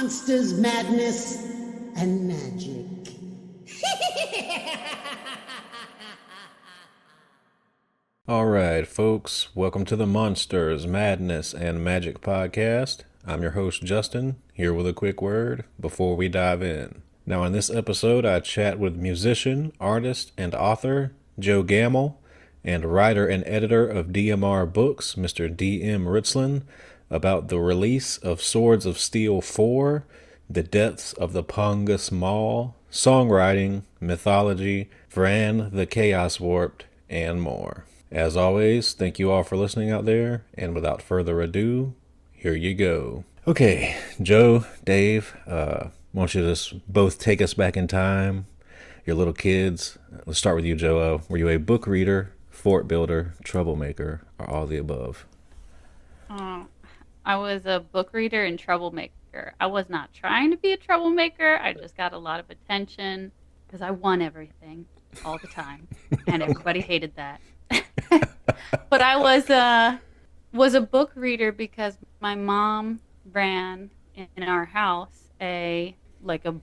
monsters, madness, and magic. All right, folks, welcome to the Monsters, Madness, and Magic podcast. I'm your host, Justin, here with a quick word before we dive in. Now, in this episode, I chat with musician, artist, and author Jo Gamel and writer and editor of DMR Books, Mr. D.M. Ritzlin, about the release of Swords of Steel 4, the depths of the Pongus Maw, songwriting, mythology, Vran the Chaos-Warped, and more. As always, thank you all for listening out there, and without further ado, here you go. Okay, Jo, Dave, why don't you just both take us back in time, your little kids. Let's start with you, Jo. Were you a book reader, fort builder, troublemaker, or all the above? I was a book reader and troublemaker. I was not trying to be a troublemaker. I just got a lot of attention because I won everything all the time, and everybody hated that. But I was a book reader because my mom ran in our house a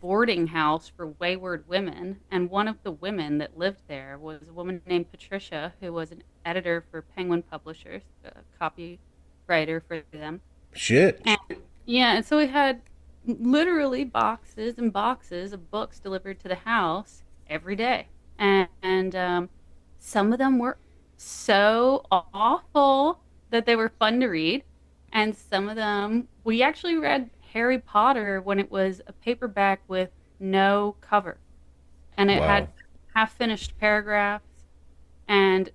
boarding house for wayward women, and one of the women that lived there was a woman named Patricia, who was an editor for Penguin Publishers, a copywriter for them. Shit. And so we had literally boxes and boxes of books delivered to the house every day, and some of them were so awful that they were fun to read, and some of them we actually read Harry Potter when it was a paperback with no cover, and it had half-finished paragraphs, and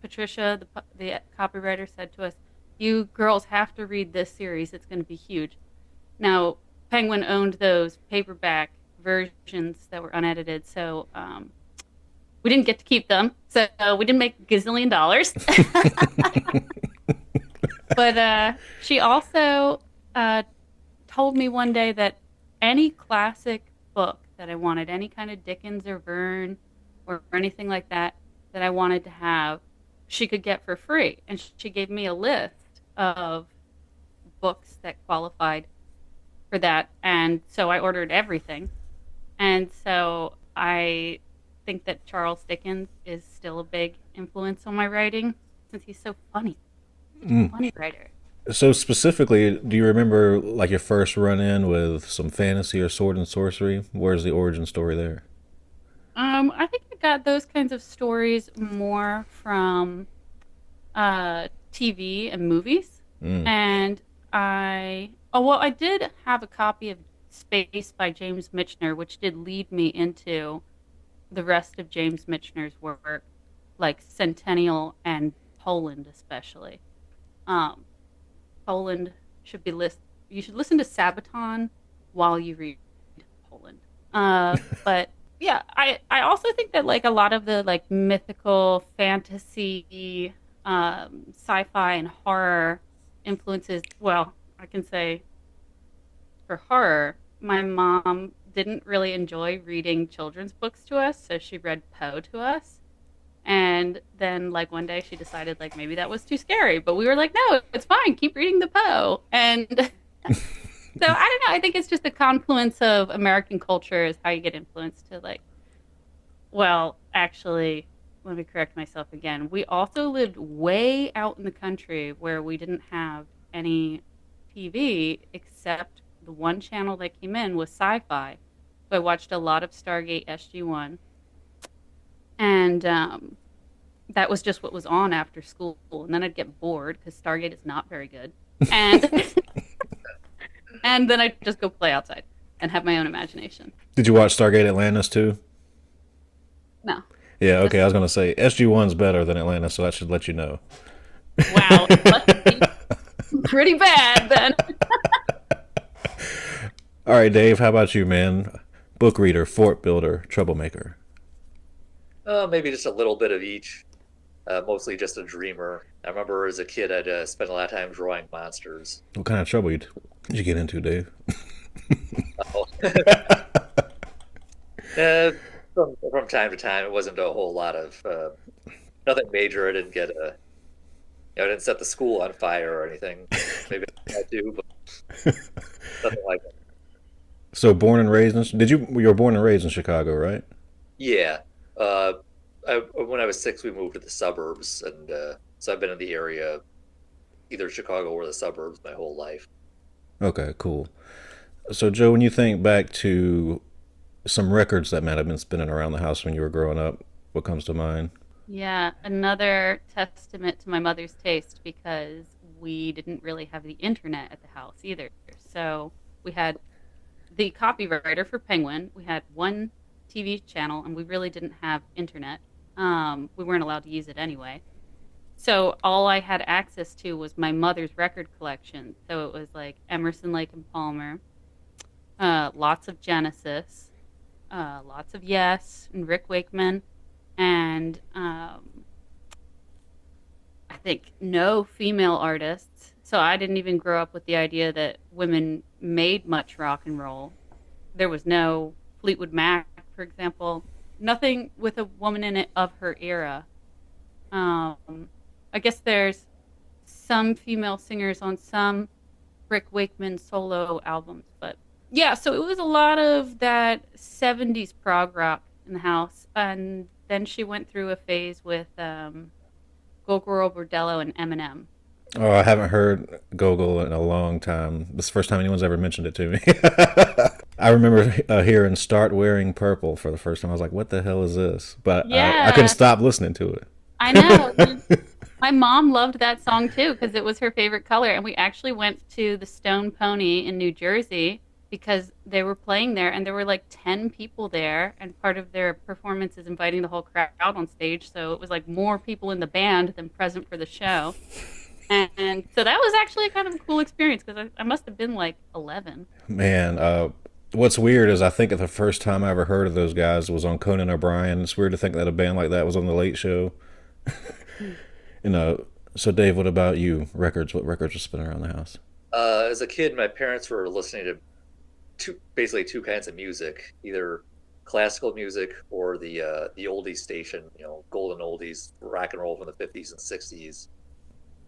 Patricia, the copywriter, said to us, "You girls have to read this series. It's going to be huge." Now, Penguin owned those paperback versions that were unedited, so we didn't get to keep them, so we didn't make a gazillion dollars. But she also told me one day that any classic book that I wanted, any kind of Dickens or Verne or anything like that that I wanted to have, she could get for free. And she gave me a list of books that qualified for that. And so I ordered everything. And so I think that Charles Dickens is still a big influence on my writing since he's so funny. Funny writer. So specifically, do you remember like your first run-in with some fantasy or sword and sorcery? Where's the origin story there? I think I got those kinds of stories more from TV and movies. And I did have a copy of Space by James Michener, which did lead me into the rest of James Michener's work, like Centennial and Poland especially. Poland should be you should listen to Sabaton while you read Poland. But yeah, I also think that like a lot of the like mythical fantasy, sci-fi and horror influences, well, I can say for horror, my mom didn't really enjoy reading children's books to us, so she read Poe to us. And then like one day she decided like maybe that was too scary, but we were like, no, it's fine, keep reading the Poe. And so I don't know, I think it's just the confluence of American culture is how you get influenced to like, well, actually, let me correct myself again. We also lived way out in the country where we didn't have any TV except the one channel that came in was sci-fi. So I watched a lot of Stargate SG-1. And that was just what was on after school. And then I'd get bored because Stargate is not very good. And and then I'd just go play outside and have my own imagination. Did you watch Stargate Atlantis too? No. Yeah, okay, I was going to say, SG-1's better than Atlantis, so that should let you know. Wow, it must be pretty bad then. All right, Dave, how about you, man? Book reader, fort builder, troublemaker. Maybe just a little bit of each. Mostly just a dreamer. I remember as a kid, I'd spend a lot of time drawing monsters. What kind of trouble did you get into, Dave? From time to time, it wasn't a whole lot of nothing major. I didn't get I didn't set the school on fire or anything. Maybe I do, but nothing like that. So born and raised in, you were born and raised in Chicago, right? Yeah. When I was 6, we moved to the suburbs, and so I've been in the area, either Chicago or the suburbs, my whole life. Okay, cool. So Joe, when you think back to some records that might have been spinning around the house when you were growing up, what comes to mind? Yeah, another testament to my mother's taste because we didn't really have the internet at the house either. So we had the copywriter for Penguin. We had one TV channel, and we really didn't have internet. We weren't allowed to use it anyway. So all I had access to was my mother's record collection. So it was like Emerson, Lake and Palmer, lots of Genesis, lots of Yes and Rick Wakeman, and I think no female artists. So I didn't even grow up with the idea that women made much rock and roll. There was no Fleetwood Mac, for example, nothing with a woman in it of her era. I guess there's some female singers on some Rick Wakeman solo albums, but yeah, so it was a lot of that 70s prog rock in the house. And then she went through a phase with Gogoro Bordello and Eminem. Oh, I haven't heard Gogol in a long time. This is the first time anyone's ever mentioned it to me. I remember hearing "Start Wearing Purple" for the first time. I was like, "What the hell is this?" But I couldn't stop listening to it. I know. My mom loved that song too because it was her favorite color. And we actually went to the Stone Pony in New Jersey because they were playing there, and there were like 10 people there, and part of their performance is inviting the whole crowd on stage. So it was like more people in the band than present for the show. And so that was actually kind of a cool experience because I must have been like 11. Man, what's weird is I think the first time I ever heard of those guys was on Conan O'Brien. It's weird to think that a band like that was on The Late Show. So Dave, what about you? Records? What records were spinning around the house? As a kid, my parents were listening to basically two kinds of music, either classical music or the oldies station, golden oldies, rock and roll from the 50s and 60s.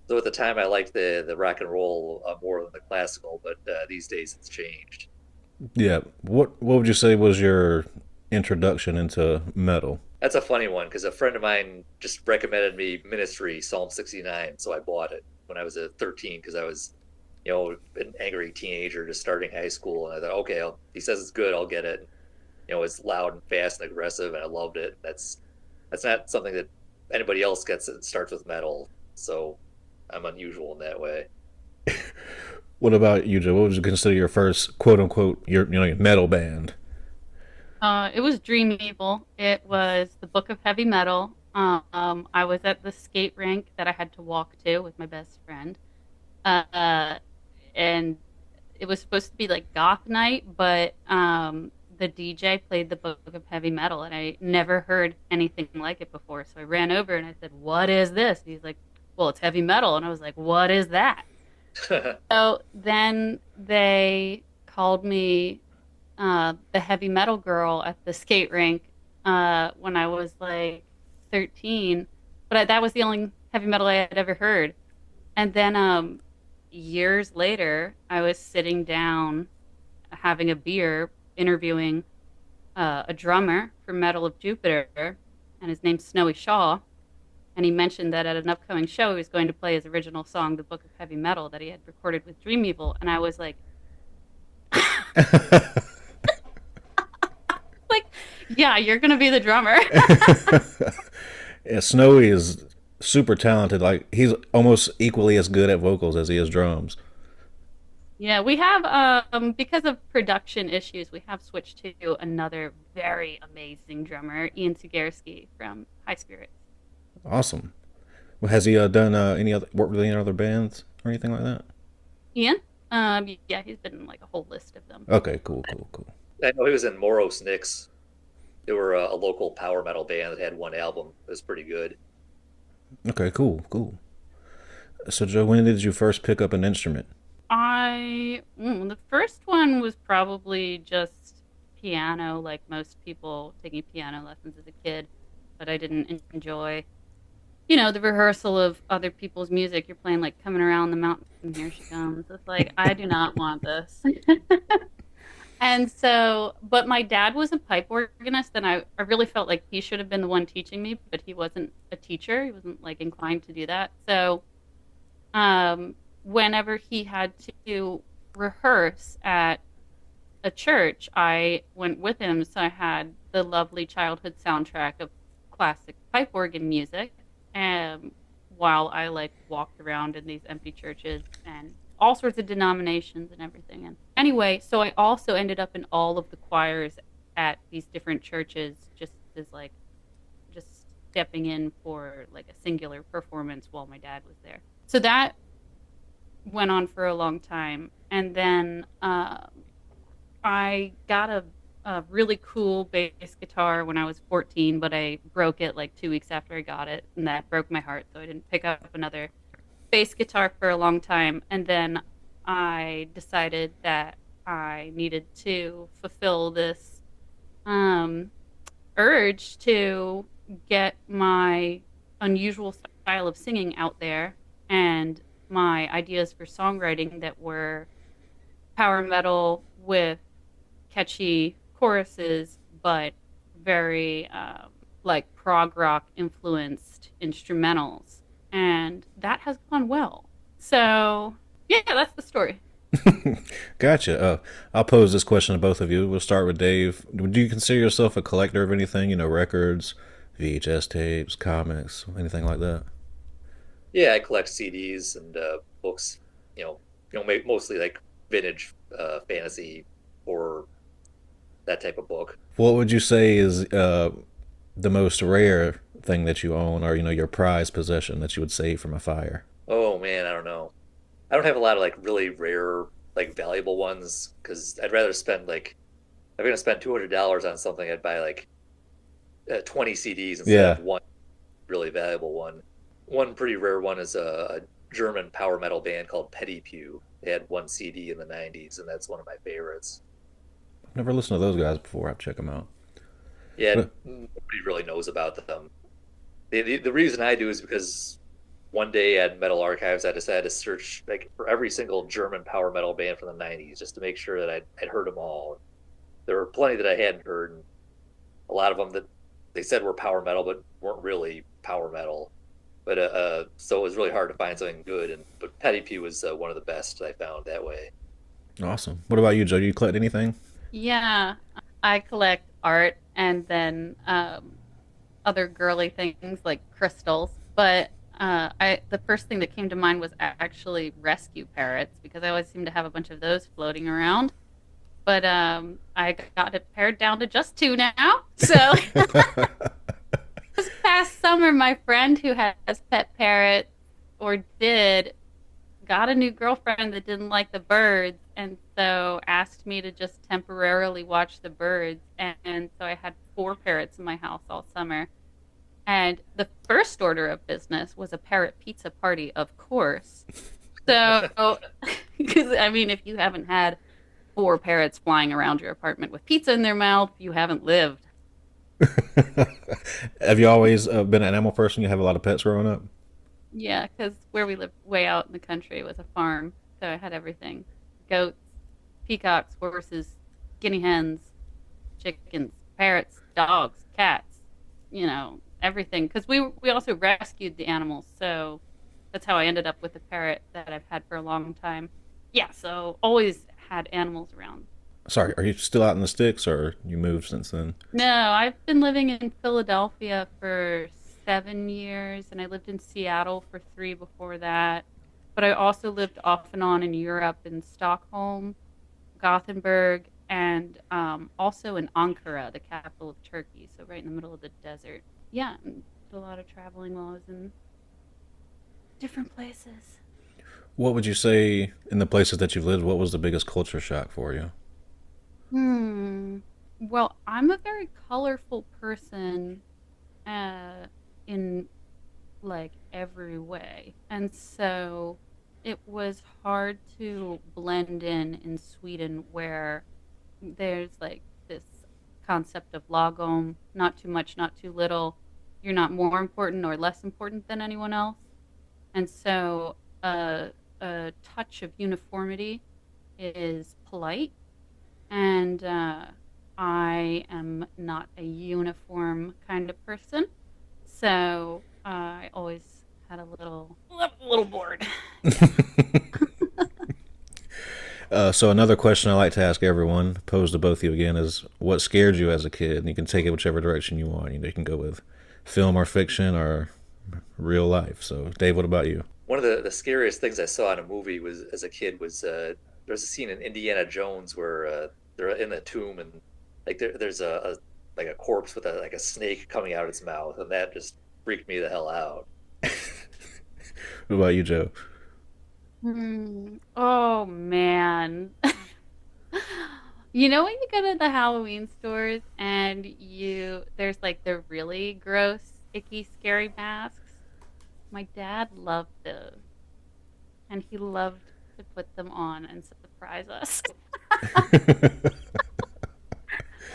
So at the time, I liked the rock and roll more than the classical, but these days it's changed. Yeah. What would you say was your introduction into metal? That's a funny one because a friend of mine just recommended me Ministry, Psalm 69, so I bought it when I was 13 because I was, an angry teenager just starting high school, and I thought, okay, he says it's good, I'll get it. It's loud and fast and aggressive, and I loved it. That's not something that anybody else gets that starts with metal, so I'm unusual in that way. What about you, Joe? What would you consider your first quote unquote your metal band? It was Dream Evil. It was the Book of Heavy Metal. I was at the skate rink that I had to walk to with my best friend. And it was supposed to be like goth night, but the DJ played the Book of Heavy Metal, and I never heard anything like it before. So I ran over and I said, "What is this?" And he's like, "Well, it's heavy metal." And I was like, "What is that?" So then they called me the heavy metal girl at the skate rink when I was like 13. But that was the only heavy metal I had ever heard. And then years later, I was sitting down having a beer, interviewing a drummer for Metal of Jupiter, and his name's Snowy Shaw. And he mentioned that at an upcoming show, he was going to play his original song, The Book of Heavy Metal, that he had recorded with Dream Evil. And I was like, yeah, you're going to be the drummer. Yeah, Snowy is super talented. Like, he's almost equally as good at vocals as he is drums. Yeah, we have, because of production issues, we have switched to another very amazing drummer, Ian Sugarski from High Spirits. Awesome. Well, has he done work with any other bands or anything like that? Ian? Yeah, he's been in like a whole list of them. Okay, cool. I know he was in Moros Nix. They were a local power metal band that had one album. It was pretty good. Okay, cool. So, Joe, when did you first pick up an instrument? The first one was probably just piano, like most people taking piano lessons as a kid, but I didn't enjoy, the rehearsal of other people's music. You're playing like Coming Around the Mountain, Here She Comes. It's like, I do not want this. And so, but my dad was a pipe organist, and I really felt like he should have been the one teaching me, but he wasn't a teacher. He wasn't like inclined to do that. So, whenever he had to rehearse at a church, I went with him. So I had the lovely childhood soundtrack of classic pipe organ music, and while I like walked around in these empty churches and all sorts of denominations and everything. And anyway, so I also ended up in all of the choirs at these different churches, just as like just stepping in for like a singular performance while my dad was there. So that went on for a long time, and then I got a really cool bass guitar when I was 14, but I broke it like 2 weeks after I got it, and that broke my heart, so I didn't pick up another bass guitar for a long time. And then I decided that I needed to fulfill this urge to get my unusual style of singing out there and my ideas for songwriting that were power metal with catchy choruses, but very like prog rock influenced instrumentals. And that has gone well. So, yeah, that's the story. Gotcha. I'll pose this question to both of you. We'll start with Dave. Do you consider yourself a collector of anything? Records, VHS tapes, comics, anything like that? Yeah, I collect CDs and books. Mostly like vintage fantasy or that type of book. What would you say is the most rare thing that you own, or your prized possession that you would save from a fire? Oh man, I don't know. I don't have a lot of like really rare, like valuable ones because I'd rather spend like if I'm gonna spend $200 on something, I'd buy like 20 CDs instead of one really valuable one. One pretty rare one is a German power metal band called Petty Pew. They had one CD in the 90s, and that's one of my favorites. I've never listened to those guys before. I'll check them out. Yeah, nobody really knows about them. The reason I do is because one day at Metal Archives, I decided to search like for every single German power metal band from the 90s just to make sure that I'd heard them all. There were plenty that I hadn't heard, and a lot of them that they said were power metal but weren't really power metal. But so it was really hard to find something good. But Petty Pew was one of the best I found that way. Awesome. What about you, Joe? Do you collect anything? Yeah, I collect art and then other girly things like crystals. But the first thing that came to mind was actually rescue parrots because I always seem to have a bunch of those floating around. But I got it pared down to just 2 now. So this past summer, my friend who has pet parrots, or did, got a new girlfriend that didn't like the birds, and so asked me to just temporarily watch the birds. And so I had 4 parrots in my house all summer. And the first order of business was a parrot pizza party, of course. So, because I mean, if you haven't had 4 parrots flying around your apartment with pizza in their mouth, you haven't lived. Have you always been an animal person? You have a lot of pets growing up? Yeah, because where we lived way out in the country was a farm, so I had everything. Goats, peacocks, horses, guinea hens, chickens, parrots, dogs, cats, everything. Because we also rescued the animals, so that's how I ended up with the parrot that I've had for a long time. Yeah, so always had animals around. Sorry, are you still out in the sticks, or you moved since then? No, I've been living in Philadelphia for 7 years, and I lived in Seattle for 3 before that. But I also lived off and on in Europe, in Stockholm, Gothenburg, and also in Ankara, the capital of Turkey, so right in the middle of the desert. Yeah, and did a lot of traveling while I was in different places. What would you say, in the places that you've lived, what was the biggest culture shock for you? Well, I'm a very colorful person in like every way. And so it was hard to blend in Sweden where there's like this concept of lagom, not too much, not too little. You're not more important or less important than anyone else. And so a touch of uniformity is polite. and I am not a uniform kind of person, so I always had a little bored. So another question I like to ask everyone, posed to both of you again, is what scared you as a kid? And you can take it whichever direction you want. You can go with film or fiction or real life. So, Dave, what about you? One of the scariest things I saw in a movie was as a kid was there was a scene in Indiana Jones where they're in a tomb and like there's a like a corpse with a snake coming out its mouth, and that just freaked me the hell out. What about you, Joe? Oh man. You know when you go to the Halloween stores and there's like the really gross, icky, scary masks? My dad loved those. And he loved to put them on and surprise us.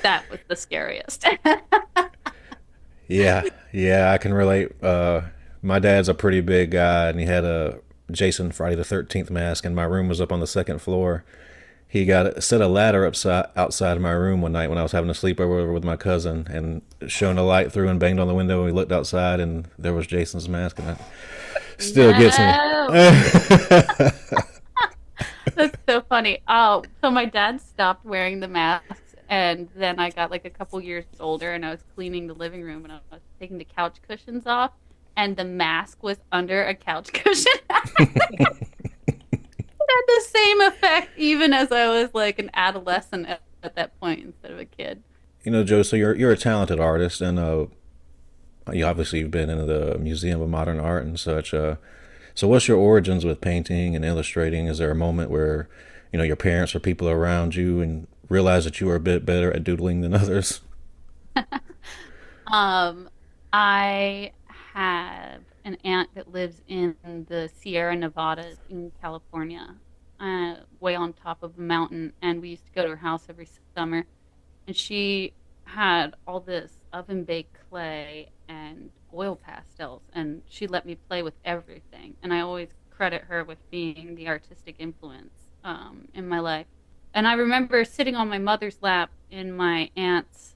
That was the scariest. Yeah, I can relate. My dad's a pretty big guy, and he had a Jason Friday the 13th mask, and my room was up on the second floor. He set a ladder outside of my room one night when I was having a sleepover with my cousin, and shone a light through and banged on the window, and we looked outside, and there was Jason's mask, and that still gets me. That's so funny. Oh, so my dad stopped wearing the masks, and then I got like a couple years older, and I was cleaning the living room, and I was taking the couch cushions off, and the mask was under a couch cushion. It had the same effect even as I was like an adolescent at that point instead of a kid. Joe, so you're a talented artist, and you've been in the Museum of Modern Art and such. So what's your origins with painting and illustrating? Is there a moment where, your parents or people around you and realize that you are a bit better at doodling than others? I have an aunt that lives in the Sierra Nevadas in California, way on top of a mountain, and we used to go to her house every summer, and she had all this oven-baked clay and oil pastels, and she let me play with everything, and I always credit her with being the artistic influence in my life. And I remember sitting on my mother's lap in my aunt's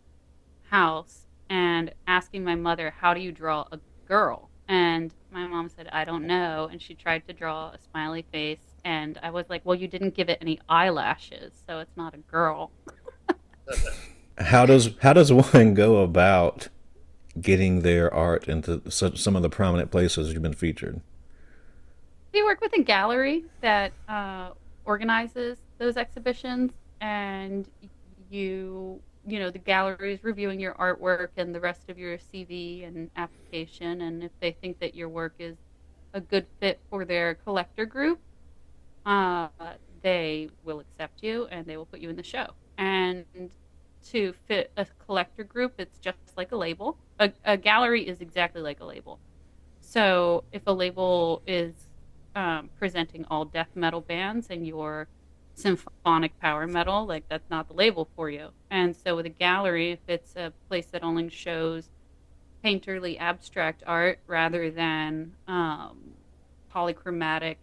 house and asking my mother, how do you draw a girl? And my mom said, I don't know. And she tried to draw a smiley face. And I was like, well, you didn't give it any eyelashes, so it's not a girl. How does one go about getting their art into some of the prominent places you've been featured? We work with a gallery that organizes those exhibitions, and the gallery is reviewing your artwork and the rest of your CV and application, and if they think that your work is a good fit for their collector group, they will accept you and they will put you in the show. And to fit a collector group, it's just like a label. A gallery is exactly like a label. So if a label is presenting all death metal bands and you're symphonic power metal, like that's not the label for you. And so with a gallery, if it's a place that only shows painterly abstract art rather than polychromatic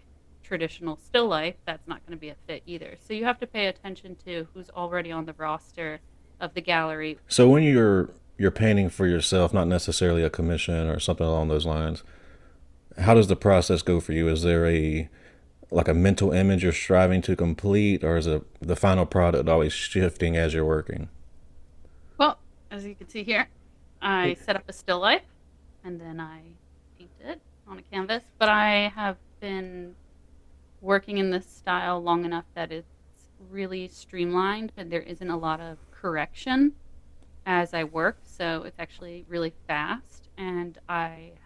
traditional still life, that's not going to be a fit either. So you have to pay attention to who's already on the roster of the gallery. So when you're painting for yourself, not necessarily a commission or something along those lines, how does the process go for you? Is there a mental image you're striving to complete, or is the final product always shifting as you're working? Well, as you can see here, I set up a still life and then I paint it on a canvas. But I have been working in this style long enough that it's really streamlined and there isn't a lot of correction as I work. So it's actually really fast, and I'm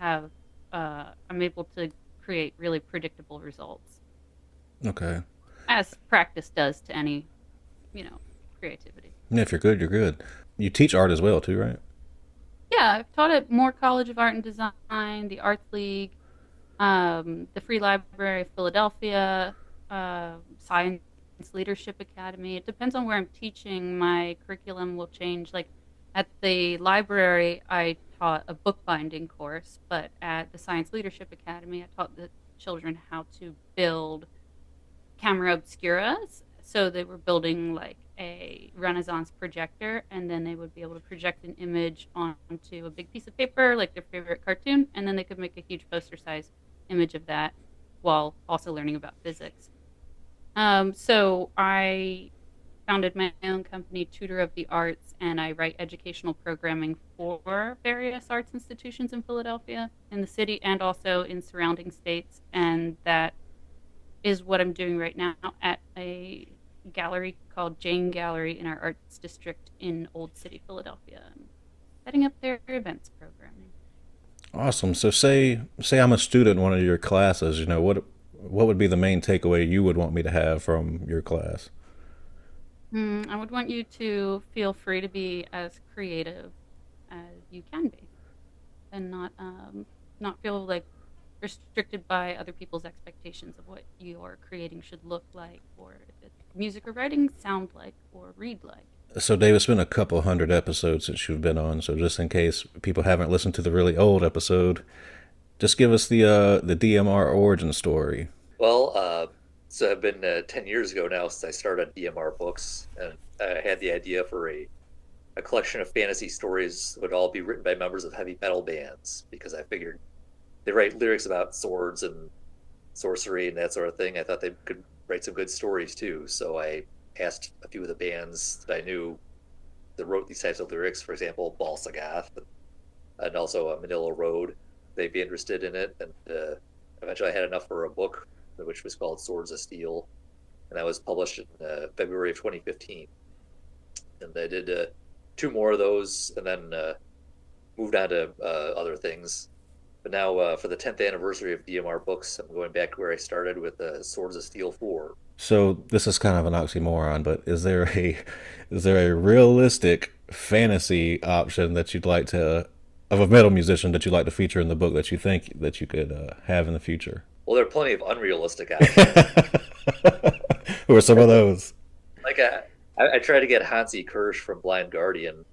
able to create really predictable results. Okay. As practice does to any, creativity. And if you're good, you're good. You teach art as well, too, right? Yeah, I've taught at Moore College of Art and Design, the Arts League, the Free Library of Philadelphia, Science Leadership Academy. It depends on where I'm teaching. My curriculum will change. Like at the library, I taught a bookbinding course, but at the Science Leadership Academy, I taught the children how to build camera obscuras So they were building like a Renaissance projector, and then they would be able to project an image onto a big piece of paper, like their favorite cartoon, and then they could make a huge poster-sized image of that while also learning about physics. So I founded my own company, Tutor of the Arts, and I write educational programming for various arts institutions in Philadelphia, in the city, and also in surrounding states. And that is what I'm doing right now at a gallery called Jane Gallery in our arts district in Old City, Philadelphia. I'm setting up their events programming. Awesome. So say I'm a student in one of your classes, you know, what would be the main takeaway you would want me to have from your class? I would want you to feel free to be as creative as you can be, and not feel like restricted by other people's expectations of what your creating should look like, or if it's music or writing sound like, or read like. So, Dave, it's been a couple hundred episodes since you've been on. So, just in case people haven't listened to the really old episode, just give us the DMR origin story. Well, so it's been 10 years ago now since I started DMR Books, and I had the idea for a collection of fantasy stories that would all be written by members of heavy metal bands, because I figured they write lyrics about swords and sorcery and that sort of thing. I thought they could write some good stories too. So I asked a few of the bands that I knew that wrote these types of lyrics, for example, Balsagoth and also Manila Road. They'd be interested in it, and eventually I had enough for a book, which was called Swords of Steel, and that was published in February of 2015. And I did 2 more of those, and then moved on to other things. But now, for the 10th anniversary of DMR Books, I'm going back to where I started with Swords of Steel 4. So this is kind of an oxymoron, but is there a realistic fantasy option that you'd like to, of a metal musician that you'd like to feature in the book that you think that you could have in the future? Well, there are plenty of unrealistic options. Who are some of those? Like I tried to get Hansi Kirsch from Blind Guardian.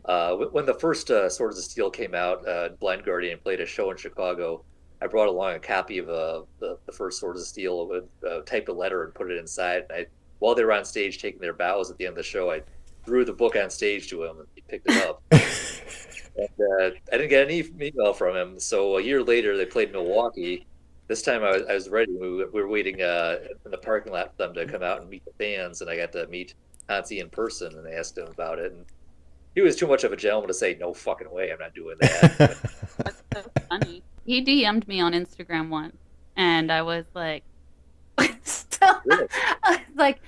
When the first Swords of Steel came out, Blind Guardian played a show in Chicago. I brought along a copy of the first Swords of Steel, typed a letter and put it inside. And while they were on stage taking their bows at the end of the show, I threw the book on stage to him, and he picked it up. And I didn't get any email from him. So a year later, they played Milwaukee. This time I was ready. We were waiting in the parking lot for them to come out and meet the fans, and I got to meet Hansi in person and asked him about it. And he was too much of a gentleman to say, no fucking way, I'm not doing that. That's so funny. He DM'd me on Instagram once, and I was like, Really? I was like,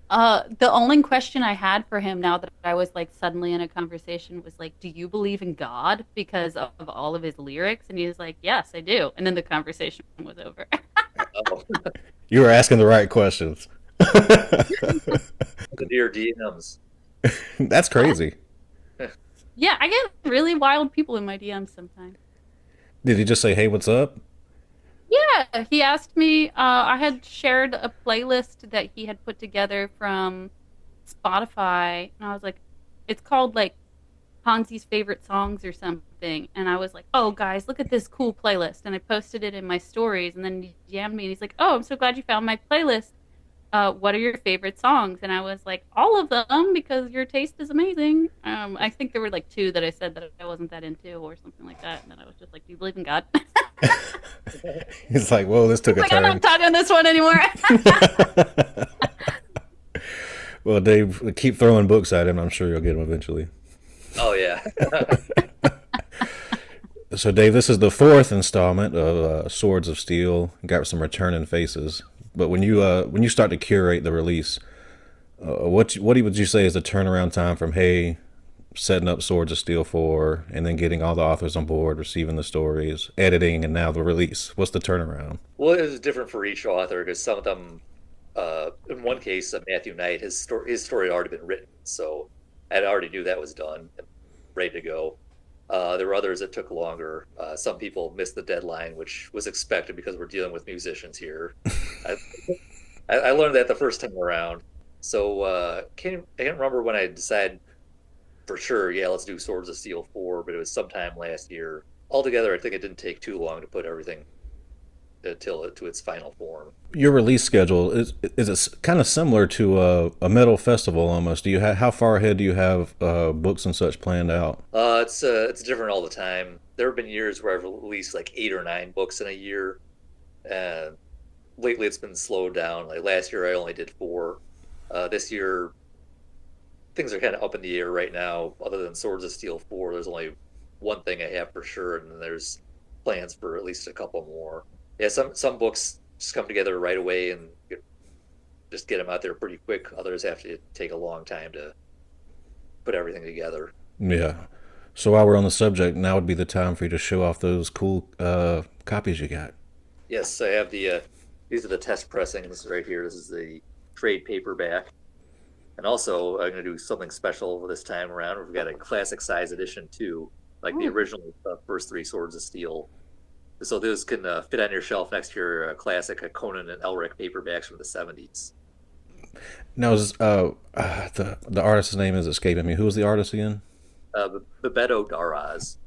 the only question I had for him now that I was like suddenly in a conversation was like, do you believe in God because of all of his lyrics? And he was like, yes, I do. And then the conversation was over. Oh. You were asking the right questions. The dear DMs. That's crazy. Yeah, I get really wild people in my DMs sometimes. Did he just say, hey, what's up? Yeah, he asked me, I had shared a playlist that he had put together from Spotify, and I was like, it's called like Hansi's favorite songs or something, and I was like, oh guys, look at this cool playlist, and I posted it in my stories, and then he DM'd me, and he's like, oh, I'm so glad you found my playlist. What are your favorite songs? And I was like, all of them, because your taste is amazing. I think there were like 2 that I said that I wasn't that into or something like that. And then I was just like, do you believe in God? He's like, whoa, this took a turn. I'm not talking this one anymore. Well, Dave, keep throwing books at him. I'm sure you'll get them eventually. Oh, yeah. So, Dave, this is the 4th installment of Swords of Steel. Got some returning faces. But when you start to curate the release, what would you say is the turnaround time from, hey, setting up Swords of Steel 4, and then getting all the authors on board, receiving the stories, editing, and now the release? What's the turnaround? Well, it was different for each author, because some of them, in one case, Matthew Knight, his story had already been written, so I already knew that was done and ready to go. There were others that took longer. Some people missed the deadline, which was expected because we're dealing with musicians here. I learned that the first time around. So I can't remember when I decided for sure, yeah, let's do Swords of Steel 4, but it was sometime last year. Altogether, I think it didn't take too long to put everything till it to its final form. Your release schedule is it kind of similar to a metal festival almost? Do you have how far ahead do you have books and such planned out? It's different all the time. There have been years where I've released like 8 or 9 books in a year, and lately it's been slowed down. Like last year I only did 4. This year things are kind of up in the air right now. Other than Swords of Steel 4, there's only one thing I have for sure, and then there's plans for at least a couple more. Yeah, some books just come together right away and just get them out there pretty quick. Others have to take a long time to put everything together. Yeah. So while we're on the subject, now would be the time for you to show off those cool copies you got. Yes, I have these are the test pressings right here. This is the trade paperback. And also, I'm going to do something special this time around. We've got a classic size edition too, like the original first 3 Swords of Steel. So those can fit on your shelf next to your classic Conan and Elric paperbacks from the 70s. Now, the artist's name is escaping me. Who was the artist again? Bebeto Daraz.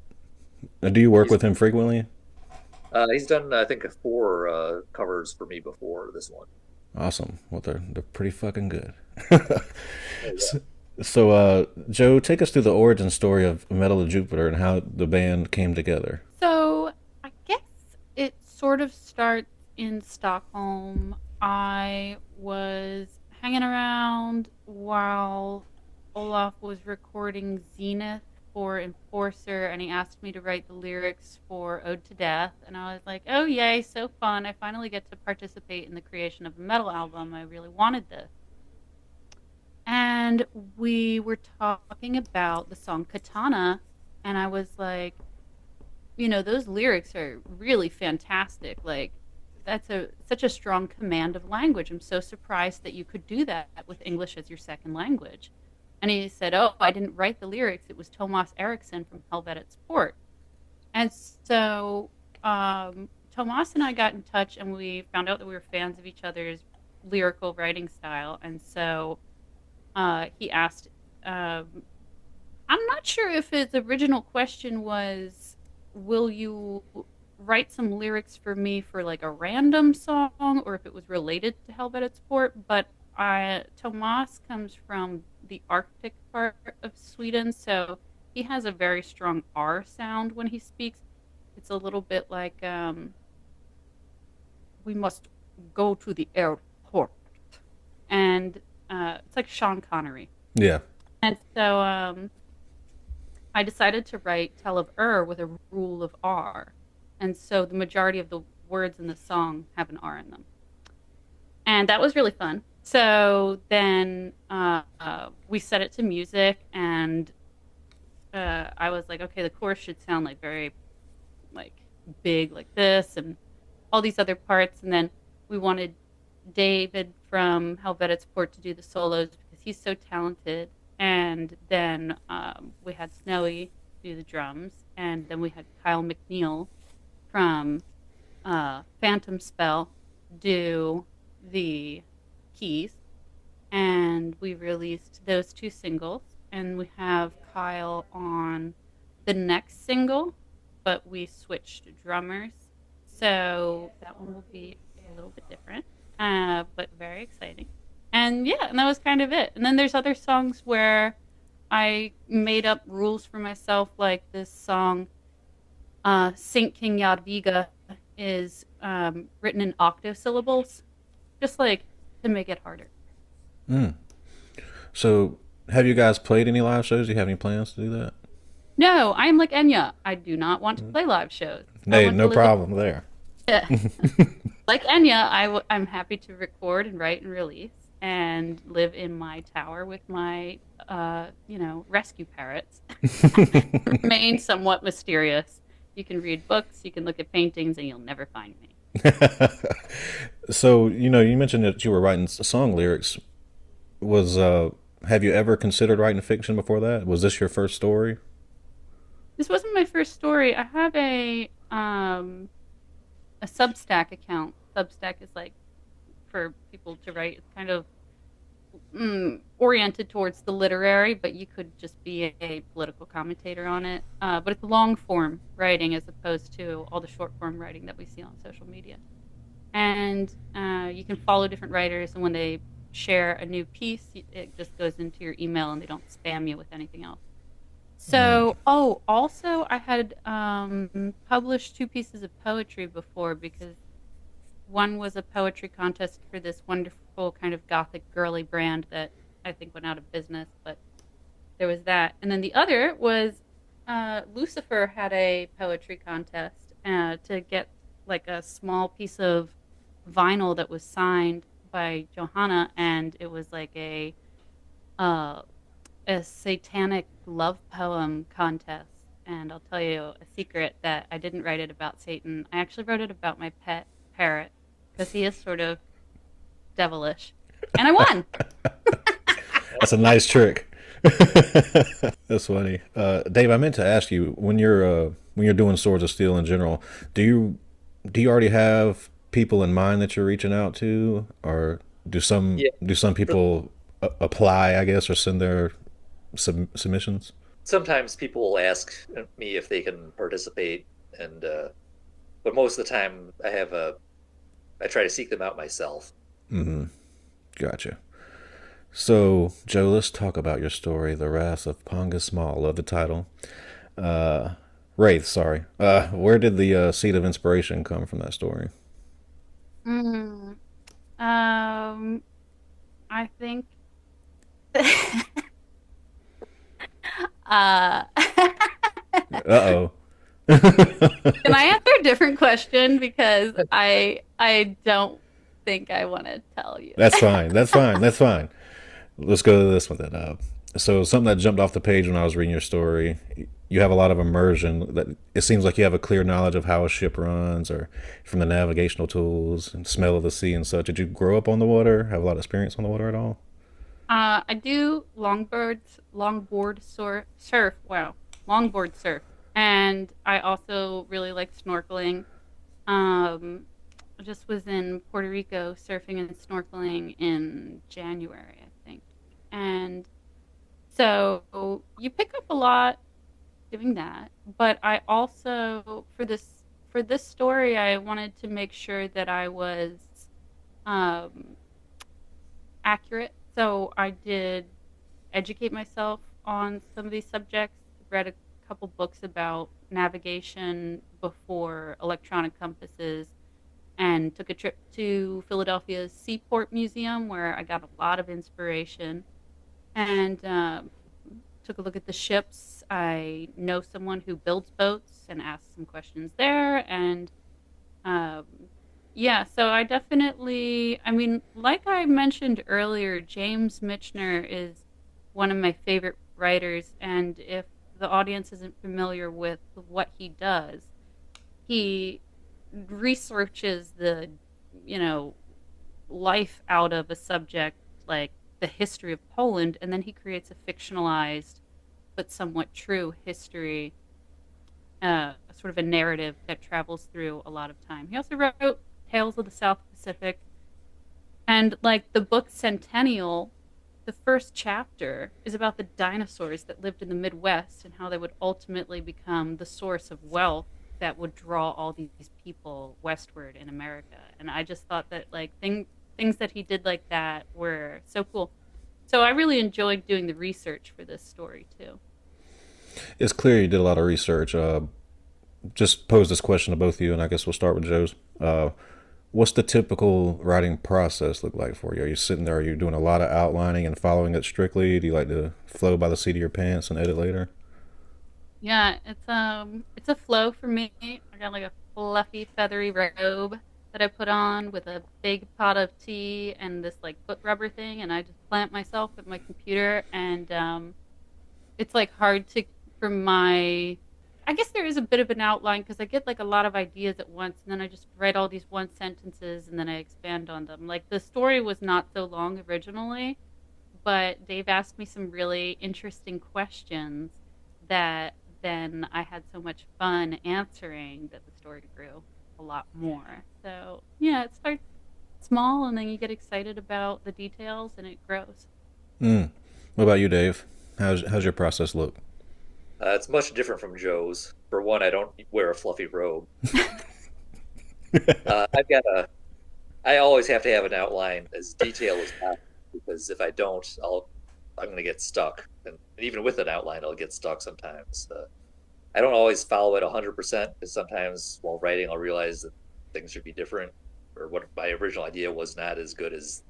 Now, do you work with him frequently? He's done, I think, 4 covers for me before this one. Awesome. Well, they're pretty fucking good. So, Joe, take us through the origin story of Metal of Jupiter and how the band came together. So I guess it sort of starts in Stockholm. I was hanging around while Olaf was recording Zenith for Enforcer, and he asked me to write the lyrics for Ode to Death, and I was like, oh yay, so fun. I finally get to participate in the creation of a metal album. I really wanted this. And we were talking about the song Katana, and I was like, those lyrics are really fantastic. Like, that's such a strong command of language. I'm so surprised that you could do that with English as your second language. And he said, oh, I didn't write the lyrics. It was Tomas Eriksson from Helvetets Port. And so Tomas and I got in touch, and we found out that we were fans of each other's lyrical writing style. And so he asked, I'm not sure if his original question was, will you write some lyrics for me for like a random song, or if it was related to Helvetets Port, but Tomas comes from the Arctic part of Sweden, so he has a very strong R sound when he speaks. It's a little bit like, we must go to the airport. And it's like Sean Connery. Yeah. And so I decided to write Tell of with a rule of R. And so the majority of the words in the song have an R in them. And that was really fun. So then we set it to music, and I was like, okay, the chorus should sound like very like big like this and all these other parts. And then we wanted David from Helvetets Port to do the solos because he's so talented. And then we had Snowy do the drums, and then we had Kyle McNeil from Phantom Spell do the keys, and we released those 2 singles, and we have Kyle on the next single, but we switched drummers, so that one will be a little bit different, but very exciting. And yeah, and that was kind of it. And then there's other songs where I made up rules for myself, like this song Saint King Jadwiga is written in octosyllables, just like to make it harder. So have you guys played any live shows? Do you have any plans to do that? No, I am like Enya. I do not want to play live shows. Hey, no problem there. Yeah. Like Enya, I'm happy to record and write and release and live in my tower with my, rescue parrots. Remain somewhat mysterious. You can read books, you can look at paintings, and you'll never find me. So, you mentioned that you were writing song lyrics. Have you ever considered writing fiction before that? Was this your first story? This wasn't my first story. I have a Substack account. Substack is like for people to write. It's kind of oriented towards the literary, but you could just be a political commentator on it. But it's long form writing as opposed to all the short form writing that we see on social media. And you can follow different writers, and when they share a new piece, it just goes into your email, and they don't spam you with anything else. So, also I had published 2 pieces of poetry before, because one was a poetry contest for this wonderful kind of gothic girly brand that I think went out of business, but there was that. And then the other was Lucifer had a poetry contest to get like a small piece of vinyl that was signed by Johanna, and it was like a satanic love poem contest. And I'll tell you a secret, that I didn't write it about Satan. I actually wrote it about my pet parrot, because he is sort of devilish, and I won. That's a nice trick. That's funny. Dave, I meant to ask you, when you're doing Swords of Steel in general, do you already have people in mind that you're reaching out to, or do some people apply, I guess, or send their submissions? Sometimes people will ask me if they can participate, and but most of the time I try to seek them out myself. Mm-hmm. Gotcha. So, Joe, let's talk about your story, The Wrath of Pongus Maw. Love the title. Wraith, sorry. Where did the seed of inspiration come from that story? I think uh Uh-oh. can I answer a different question, because I don't think I want to tell you. That's fine. That's fine. That's fine. Let's go to this one then. So something that jumped off the page when I was reading your story, you have a lot of immersion. That it seems like you have a clear knowledge of how a ship runs, or from the navigational tools and smell of the sea and such. Did you grow up on the water? Have a lot of experience on the water at all? I do longboard surf. Wow, longboard surf, and I also really like snorkeling. I just was in Puerto Rico surfing and snorkeling in January, I think, and so you pick up a lot doing that. But I also, for this story, I wanted to make sure that I was accurate. So I did educate myself on some of these subjects, read a couple books about navigation before electronic compasses, and took a trip to Philadelphia's Seaport Museum, where I got a lot of inspiration, and took a look at the ships. I know someone who builds boats, and asked some questions there, and yeah, so I definitely, I mean, like I mentioned earlier, James Michener is one of my favorite writers, and if the audience isn't familiar with what he does, he researches the, life out of a subject like the history of Poland, and then he creates a fictionalized but somewhat true history, sort of a narrative that travels through a lot of time. He also wrote Tales of the South Pacific, and like the book Centennial, the first chapter is about the dinosaurs that lived in the Midwest and how they would ultimately become the source of wealth that would draw all these people westward in America. And I just thought that like things that he did like that were so cool. So I really enjoyed doing the research for this story too. It's clear you did a lot of research. Just pose this question to both of you, and I guess we'll start with Joe's. What's the typical writing process look like for you? Are you sitting there, are you doing a lot of outlining and following it strictly? Do you like to flow by the seat of your pants and edit later? Yeah, it's a flow for me. I got like a fluffy, feathery robe that I put on with a big pot of tea and this like foot rubber thing, and I just plant myself at my computer, and it's like hard to, for my, I guess there is a bit of an outline because I get like a lot of ideas at once, and then I just write all these one sentences and then I expand on them. Like the story was not so long originally, but Dave asked me some really interesting questions that then I had so much fun answering that the story grew a lot more. So yeah, it starts small and then you get excited about the details and it grows. What about you, Dave? How's your process look? It's much different from Joe's. For one, I don't wear a fluffy robe. I've got I always have to have an outline as detailed as possible, because if I don't, I'm going to get stuck. And even with an outline, I'll get stuck sometimes. I don't always follow it 100%, because sometimes while writing, I'll realize that things should be different, or what my original idea was not as good as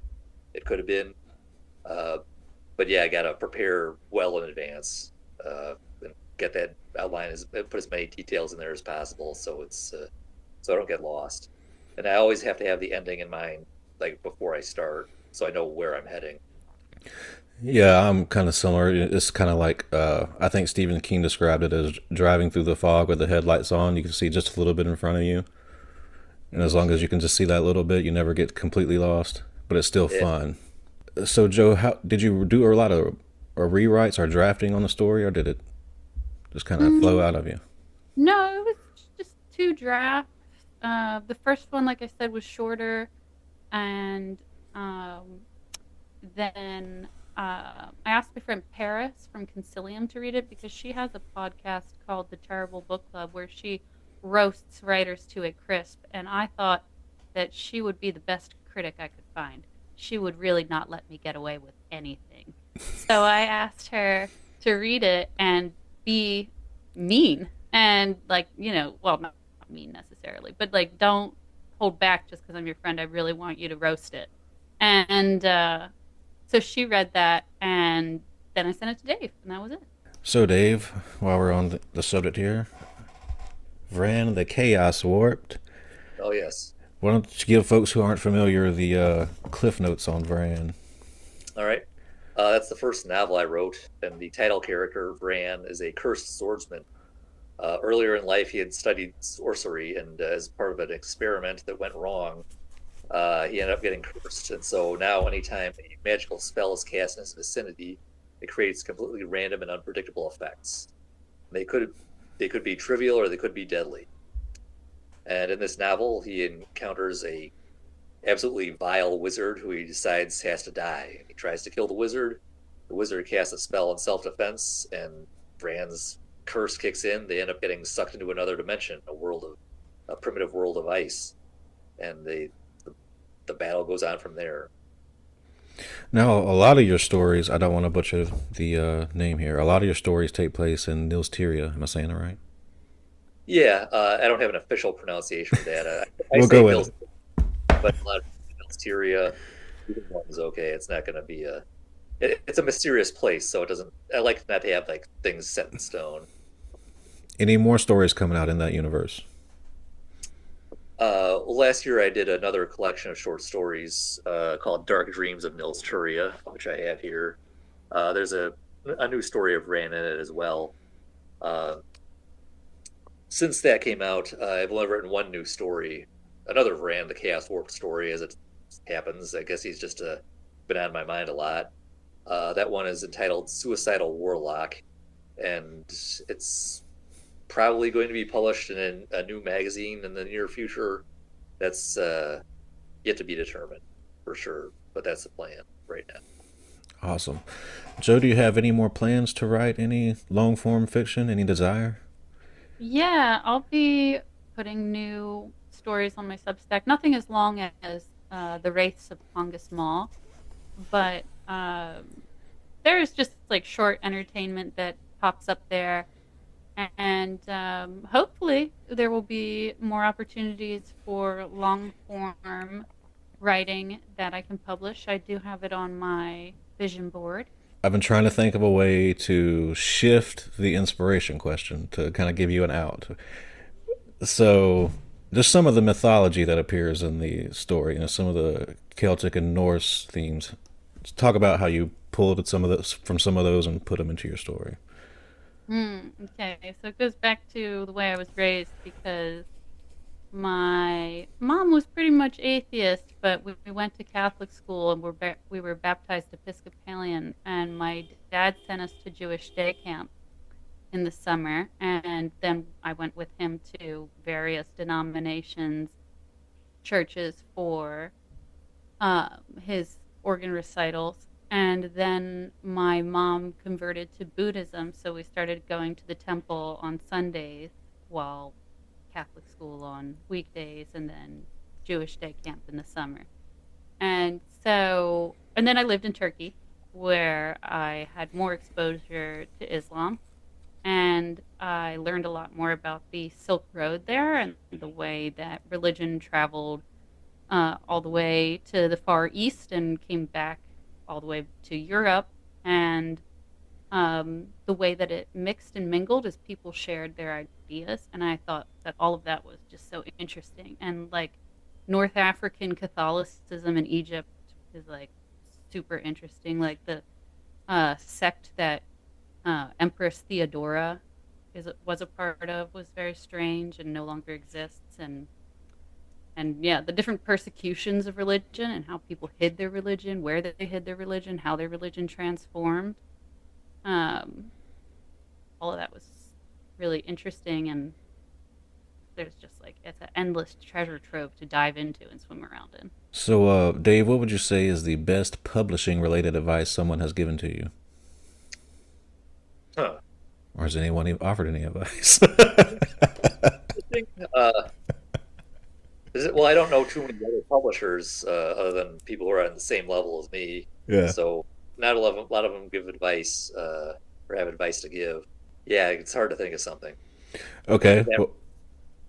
it could have been. But yeah, I got to prepare well in advance, and get that outline, put as many details in there as possible, so so I don't get lost. And I always have to have the ending in mind, like before I start, so I know where I'm heading. Yeah, I'm kind of similar. It's kind of like I think Stephen King described it as driving through the fog with the headlights on. You can see just a little bit in front of you, and as long as you can just see that little bit, you never get completely lost. But it's still fun. So, Joe, how did you do a lot of rewrites or drafting on the story, or did it just kind of flow out of you? No, it was just 2 drafts. The first one, like I said, was shorter, and then I asked my friend Paris from Concilium to read it, because she has a podcast called The Terrible Book Club where she roasts writers to a crisp, and I thought that she would be the best critic I could find. She would really not let me get away with anything. So I asked her to read it and be mean and, like, well, not mean necessarily, but like, don't hold back just because I'm your friend. I really want you to roast it. And so she read that, and then I sent it to Dave, and that was it. So, Dave, while we're on the subject here, Vran the Chaos-Warped. Oh yes. Why don't you give folks who aren't familiar the cliff notes on Vran? All right. That's the first novel I wrote, and the title character, Vran, is a cursed swordsman. Earlier in life, he had studied sorcery, and as part of an experiment that went wrong, he ended up getting cursed. And so now, anytime a magical spell is cast in his vicinity, it creates completely random and unpredictable effects. They could be trivial, or they could be deadly. And in this novel, he encounters a absolutely vile wizard who he decides has to die. He tries to kill the wizard. The wizard casts a spell in self-defense, and Vran's curse kicks in. They end up getting sucked into another dimension, a primitive world of ice, and the battle goes on from there. Now, a lot of your stories, I don't want to butcher the name here, a lot of your stories take place in Nils Tyria. Am I saying it right? Yeah, I don't have an official pronunciation for that. I We'll say go with Nils, it. but a lot of Nils Tyria, either one is okay. It's not going to be it's a mysterious place, so it doesn't. I like not to have like things set in stone. Any more stories coming out in that universe? Last year I did another collection of short stories called Dark Dreams of Nils Tyria, which I have here. There's a new story of Ran in it as well. Since that came out, I've only written one new story, another Vran the Chaos-Warped story, as it happens. I guess he's just been on my mind a lot. That one is entitled Suicidal Warlock, and it's probably going to be published in a new magazine in the near future. That's yet to be determined for sure, but that's the plan right now. Awesome. Joe, do you have any more plans to write any long-form fiction? Any desire? Yeah, I'll be putting new stories on my Substack. Nothing as long as The Wraiths of Pongus Maw, but there's just like short entertainment that pops up there. And hopefully there will be more opportunities for long-form writing that I can publish. I do have it on my vision board. I've been trying to think of a way to shift the inspiration question to kind of give you an out. So there's some of the mythology that appears in the story, some of the Celtic and Norse themes. Let's talk about how you pulled some of those from some of those and put them into your story. Okay, so it goes back to the way I was raised, because my mom was pretty much atheist, but we went to Catholic school and we were baptized Episcopalian, and my dad sent us to Jewish day camp in the summer, and then I went with him to various denominations, churches for his organ recitals. And then my mom converted to Buddhism, so we started going to the temple on Sundays while Catholic school on weekdays, and then Jewish day camp in the summer. And so, and then I lived in Turkey, where I had more exposure to Islam. And I learned a lot more about the Silk Road there and the way that religion traveled all the way to the Far East and came back all the way to Europe. And the way that it mixed and mingled as people shared their ideas. And I thought that all of that was just so interesting. And like North African Catholicism in Egypt is like super interesting. Like the sect that Empress Theodora was a part of was very strange and no longer exists. And yeah, the different persecutions of religion and how people hid their religion, where they hid their religion, how their religion transformed. All of that was really interesting, and there's just like it's an endless treasure trove to dive into and swim around in. So, Dave, what would you say is the best publishing-related advice someone has given to you? Huh. Or has anyone even offered any advice? Well, I don't know too many other publishers other than people who are on the same level as me. Yeah. So not a lot of them give advice or have advice to give. Yeah, it's hard to think of something. Okay. Yeah. Well,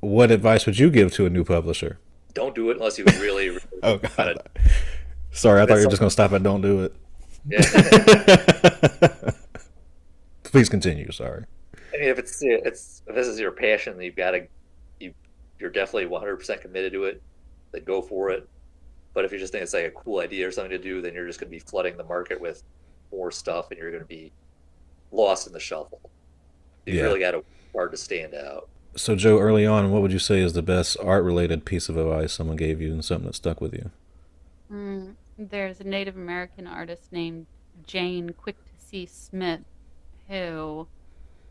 what advice would you give to a new publisher? Don't do it unless you really, really Oh, want God. it. Sorry, I thought you were just going to stop at don't do it. Yeah. Please continue. Sorry. I mean, if this is your passion, you're definitely 100% committed to it. Then go for it. But if you just think it's like a cool idea or something to do, then you're just going to be flooding the market with more stuff, and you're going to be lost in the shuffle. You really got to work hard to stand out. So, Joe, early on, what would you say is the best art-related piece of advice someone gave you and something that stuck with you? There's a Native American artist named Jane Quick-to-See Smith who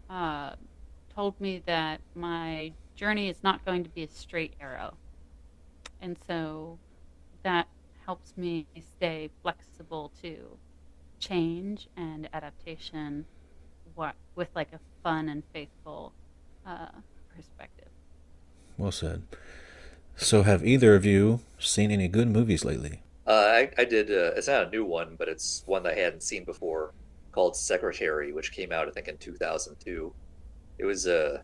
told me that my journey is not going to be a straight arrow. And so that helps me stay flexible to change and adaptation with like a fun and faithful perspective. Well said. So have either of you seen any good movies lately? I did. It's not a new one, but it's one that I hadn't seen before, called Secretary, which came out I think in 2002. It was a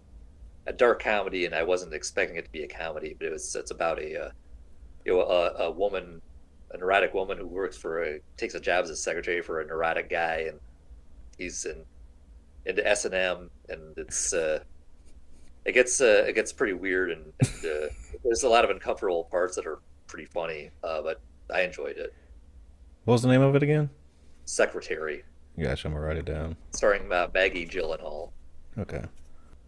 dark comedy, and I wasn't expecting it to be a comedy, but it's about a woman, a neurotic woman who takes a job as a secretary for a neurotic guy, and he's into S&M, and it gets pretty weird, and there's a lot of uncomfortable parts that are pretty funny, but I enjoyed it. What was the name of it again? Secretary. Gotcha, I'm going to write it down. Starring Maggie Gyllenhaal. Okay.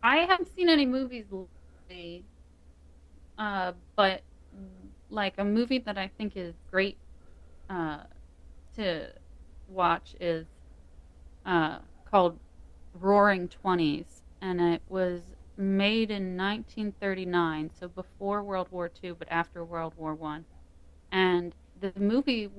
I haven't seen any movies lately, but like a movie that I think is great to watch is called Roaring Twenties, and it was made in 1939, so before World War II, but after World War I. And the movie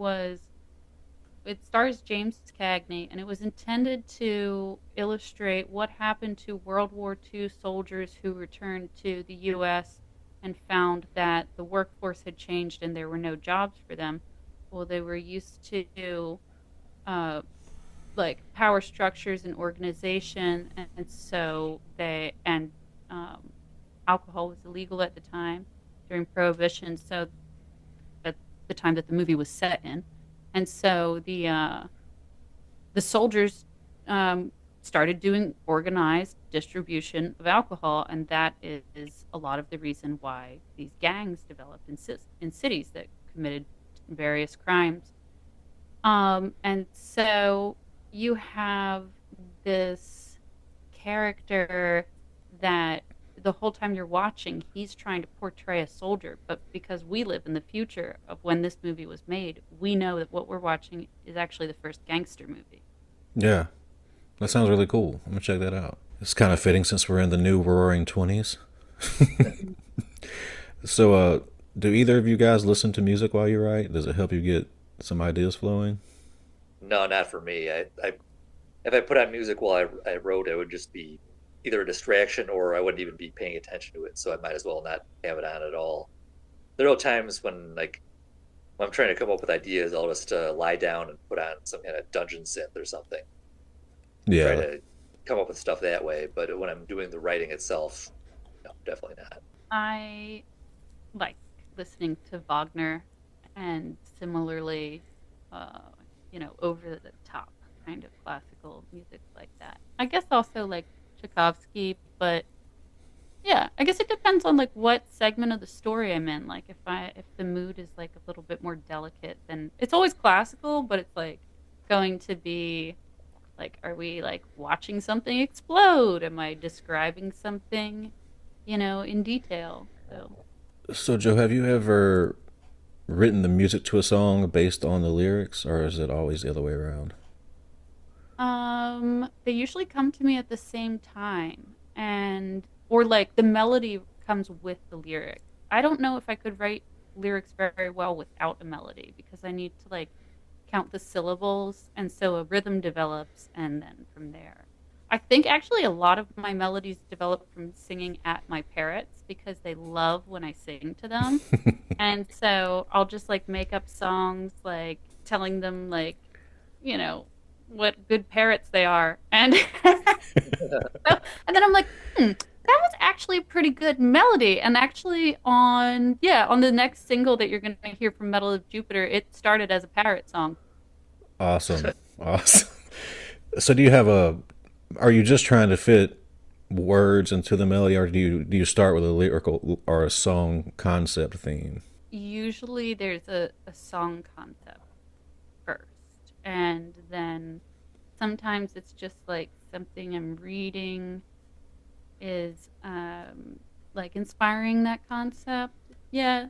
it stars James Cagney, and it was intended to illustrate what happened to World War II soldiers who returned to the U.S. and found that the workforce had changed and there were no jobs for them. Well, they were used to like power structures and organization, and so alcohol was illegal at the time during Prohibition. So at the time that the movie was set in. And so the soldiers started doing organized distribution of alcohol, and that is a lot of the reason why these gangs developed in cities that committed various crimes. And so you have this character that the whole time you're watching, he's trying to portray a soldier, but because we live in the future of when this movie was made, we know that what we're watching is actually the first gangster movie. Yeah, that sounds really cool. I'm going to check that out. It's kind of fitting since we're in the new Roaring 20s. So, do either of you guys listen to music while you write? Does it help you get some ideas flowing? No, not for me. If I put on music while I wrote, it would just be either a distraction or I wouldn't even be paying attention to it. So I might as well not have it on at all. there are times when when I'm trying to come up with ideas, I'll just lie down and put on some kind of dungeon synth or something. Try Yeah. to come up with stuff that way. But when I'm doing the writing itself, no, definitely not. I like listening to Wagner and similarly, over the top kind of classical music like that. I guess also like Tchaikovsky, but yeah, I guess it depends on like what segment of the story I'm in. Like if the mood is like a little bit more delicate, then it's always classical, but it's like going to be like, are we like watching something explode? Am I describing something, in detail? So, Joe, have you ever written the music to a song based on the lyrics, or is it always the other way around? They usually come to me at the same time, or like the melody comes with the lyric. I don't know if I could write lyrics very well without a melody because I need to like count the syllables, and so a rhythm develops, and then from there. I think actually a lot of my melodies develop from singing at my parrots because they love when I sing to them. And so I'll just like make up songs like telling them like, what good parrots they are. And and then I'm like, that was actually a pretty good melody. And actually on the next single that you're gonna hear from Metal of Jupiter, it started as a parrot song. Awesome. Awesome. So are you just trying to fit words into the melody, or do you start with a lyrical or a song concept theme? Usually there's a song concept first, and then sometimes it's just like something I'm reading is like inspiring that concept. Yeah.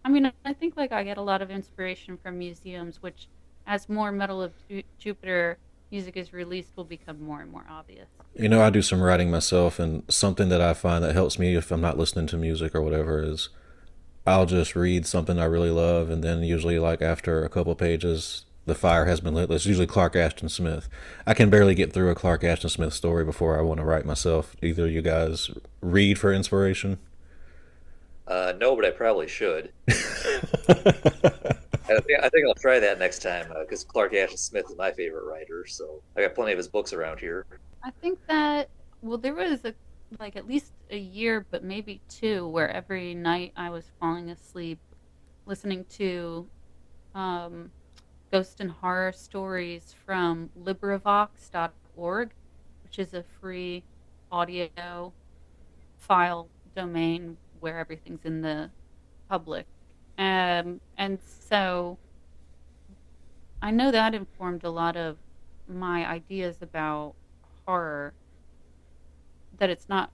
I think like I get a lot of inspiration from museums, which as more Metal of Jupiter music is released will become more and more obvious. I do some writing myself, and something that I find that helps me if I'm not listening to music or whatever is I'll just read something I really love, and then usually like after a couple pages, the fire has been lit. It's usually Clark Ashton Smith. I can barely get through a Clark Ashton Smith story before I want to write myself. Either you guys read for inspiration? No, but I probably should. I think I'll try that next time because Clark Ashton Smith is my favorite writer, so I got plenty of his books around here. I think that there was like at least a year, but maybe two, where every night I was falling asleep listening to ghost and horror stories from LibriVox.org, which is a free audio file domain where everything's in the public. And so I know that informed a lot of my ideas about horror, that it's not,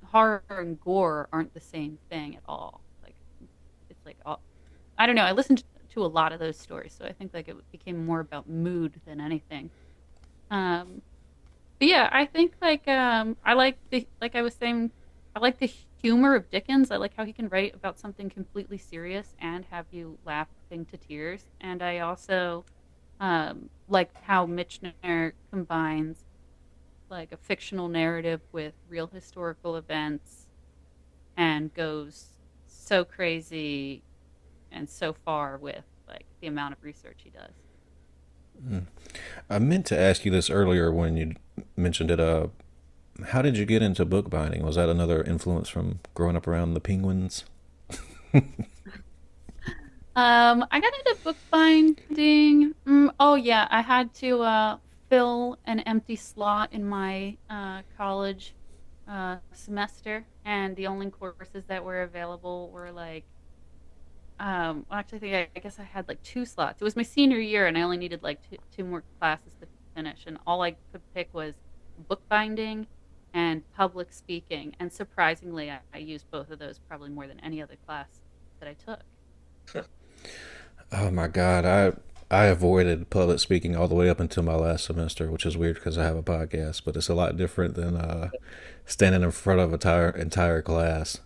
horror and gore aren't the same thing at all. Like, it's like, I don't know, I listened to a lot of those stories, so I think like it became more about mood than anything. But yeah, I think like, I like like I was saying, I like the humor of Dickens. I like how he can write about something completely serious and have you laughing to tears. And I also like how Michener combines like a fictional narrative with real historical events and goes so crazy and so far with like the amount of research he does. I meant to ask you this earlier when you mentioned it. How did you get into bookbinding? Was that another influence from growing up around the penguins? I got into bookbinding. Oh yeah, I had to fill an empty slot in my college semester, and the only courses that were available were like, well, actually, I guess I had like two slots. It was my senior year, and I only needed like two more classes to finish, and all I could pick was bookbinding and public speaking. And surprisingly, I used both of those probably more than any other class that I took. Oh my God, I avoided public speaking all the way up until my last semester, which is weird because I have a podcast, but it's a lot different than standing in front of an entire class.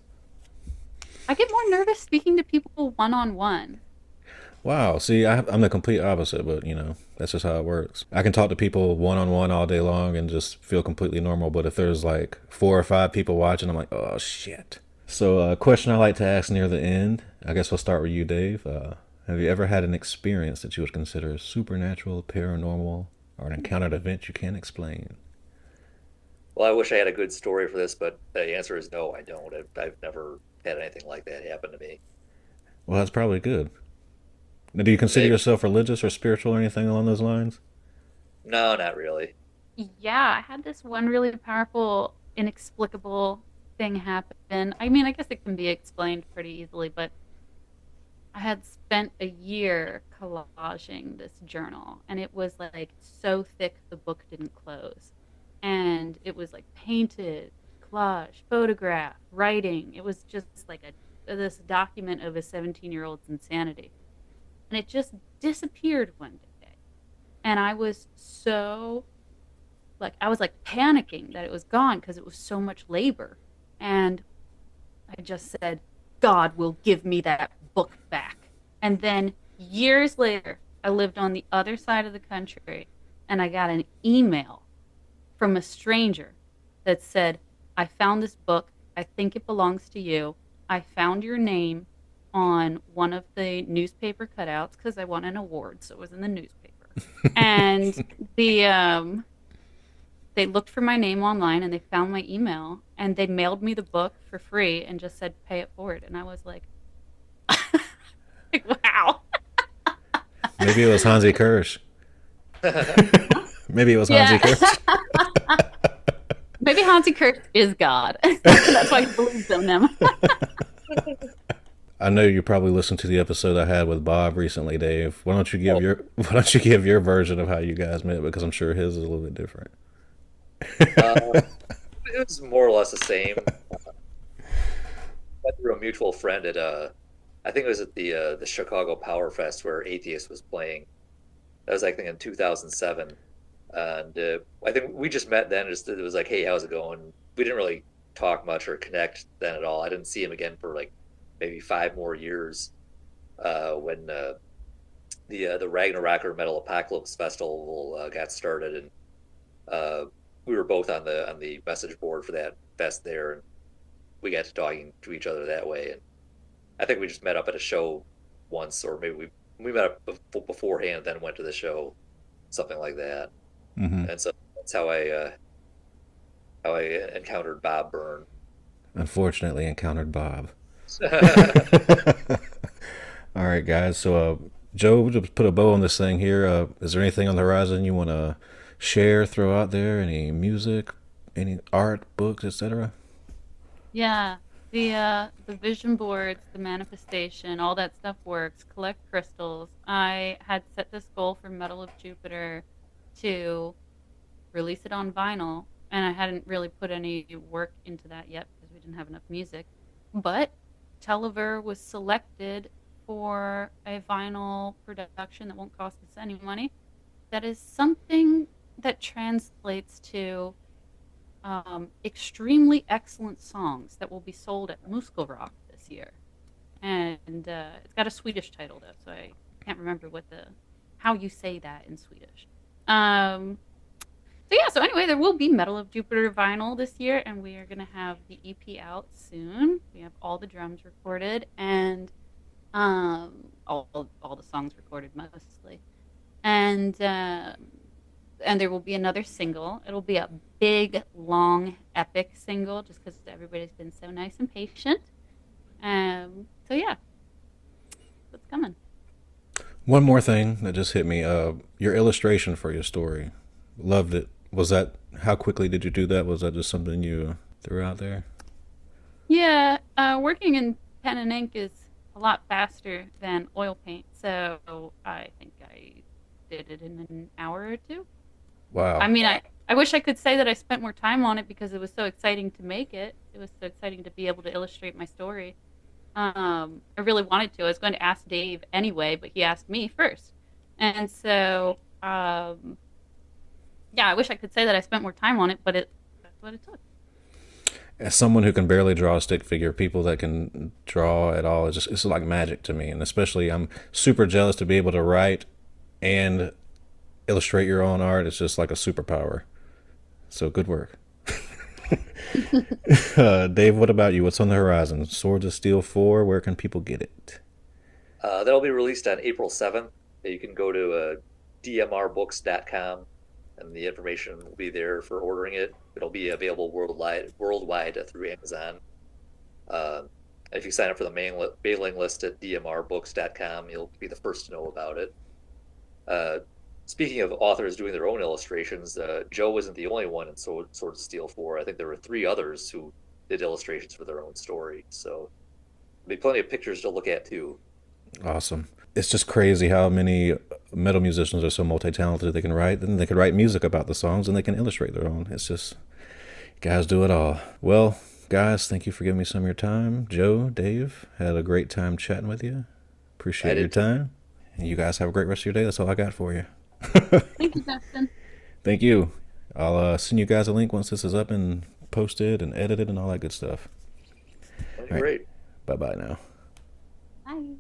I get more nervous speaking to people one-on-one. Wow, see, I'm the complete opposite, but that's just how it works. I can talk to people one-on-one all day long and just feel completely normal, but if there's like 4 or 5 people watching, I'm like, oh shit. So, a question I like to ask near the end. I guess we'll start with you, Dave. Have you ever had an experience that you would consider supernatural, paranormal, or an encountered event you can't explain? Well, I wish I had a good story for this, but the answer is no, I don't. I've never had anything like that happen to me. Well, that's probably good. Now, do you consider Maybe. yourself religious or spiritual or anything along those lines? No, not really. Yeah, I had this one really powerful, inexplicable thing happen. I mean, I guess it can be explained pretty easily, but I had spent a year collaging this journal, and it was like so thick the book didn't close. And it was like painted, collage, photograph, writing. It was just like this document of a 17-year-old's insanity. And it just disappeared one day. And I was so like I was like panicking that it was gone because it was so much labor. And I just said, God will give me that book back. And then years later, I lived on the other side of the country and I got an email from a stranger that said, I found this book. I think it belongs to you. I found your name on one of the newspaper cutouts because I won an award, so it was in the newspaper. And they looked for my name online and they found my email and they mailed me the book for free and just said pay it forward. And I was like, wow. Maybe it was Hansi Kirsch. Maybe it was Hansi Yeah. Kirsch. Maybe Hansi Kirk is God. That's why he believes in them. I know you probably listened to the episode I had with Bob recently, Dave. Why don't you give your version of how you guys met? Because I'm sure his is a little bit different. Uh, it was more or less the same. Went through a mutual friend at I think it was at the Chicago Power Fest where Atheist was playing. That was I think in 2007, and I think we just met then. Just it was like, hey, how's it going? We didn't really talk much or connect then at all. I didn't see him again for like maybe 5 more years when the Ragnarok Metal Apocalypse Festival got started, and we were both on the message board for that fest there, and we got to talking to each other that way. And I think we just met up at a show once, or maybe we met up beforehand, then went to the show, something like that. Hmm. And so that's how I encountered Bob Byrne. Unfortunately, encountered Bob. All right, guys. So, Joe, to put a bow on this thing here, is there anything on the horizon you want to share, throw out there? Any music, any art, books, etc.? Yeah, the vision boards, the manifestation, all that stuff works. Collect crystals. I had set this goal for Metal of Jupiter to release it on vinyl, and I hadn't really put any work into that yet because we didn't have enough music. But Telever was selected for a vinyl production that won't cost us any money. That is something that translates to extremely excellent songs that will be sold at Muskelrock this year. And it's got a Swedish title though, so I can't remember how you say that in Swedish. So anyway, there will be Metal of Jupiter vinyl this year, and we are going to have the EP out soon. We have all the drums recorded and all the songs recorded mostly, and there will be another single. It'll be a big, long, epic single, just because everybody's been so nice and patient. So yeah, that's coming. One more thing that just hit me. Your illustration for your story. Loved it. Was that, how quickly did you do that? Was that just something you threw out there? Yeah, working in pen and ink is a lot faster than oil paint, so I think I did it in an hour or two. Wow. I mean, I wish I could say that I spent more time on it because it was so exciting to make it. It was so exciting to be able to illustrate my story. I really wanted to. I was going to ask Dave anyway, but he asked me first. And so, yeah, I wish I could say that I spent more time on it, but that's what it took. As someone who can barely draw a stick figure, people that can draw at all, it's like magic to me. And especially, I'm super jealous to be able to write and illustrate your own art. It's just like a superpower. So good work. Dave, what about you? What's on the horizon? Swords of Steel 4, where can people get it? That'll be released on April 7th. You can go to DMRBooks.com, and the information will be there for ordering it. It'll be available worldwide through Amazon. If you sign up for the mailing list at DMRBooks.com, you'll be the first to know about it. Speaking of authors doing their own illustrations, Joe wasn't the only one in Swords of Steel 4. I think there were 3 others who did illustrations for their own story. So there'll be plenty of pictures to look at, too. Awesome. It's just crazy how many metal musicians are so multi-talented. They can write, and they can write music about the songs, and they can illustrate their own. It's just, guys do it all. Well, guys, thank you for giving me some of your time. Joe, Dave, had a great time chatting with you. Appreciate your time. And you guys have a great rest of your day. That's all I got for you. Thank you, Justin. Thank you. I'll send you guys a link once this is up and posted and edited and all that good stuff. Great. Bye-bye now. Bye.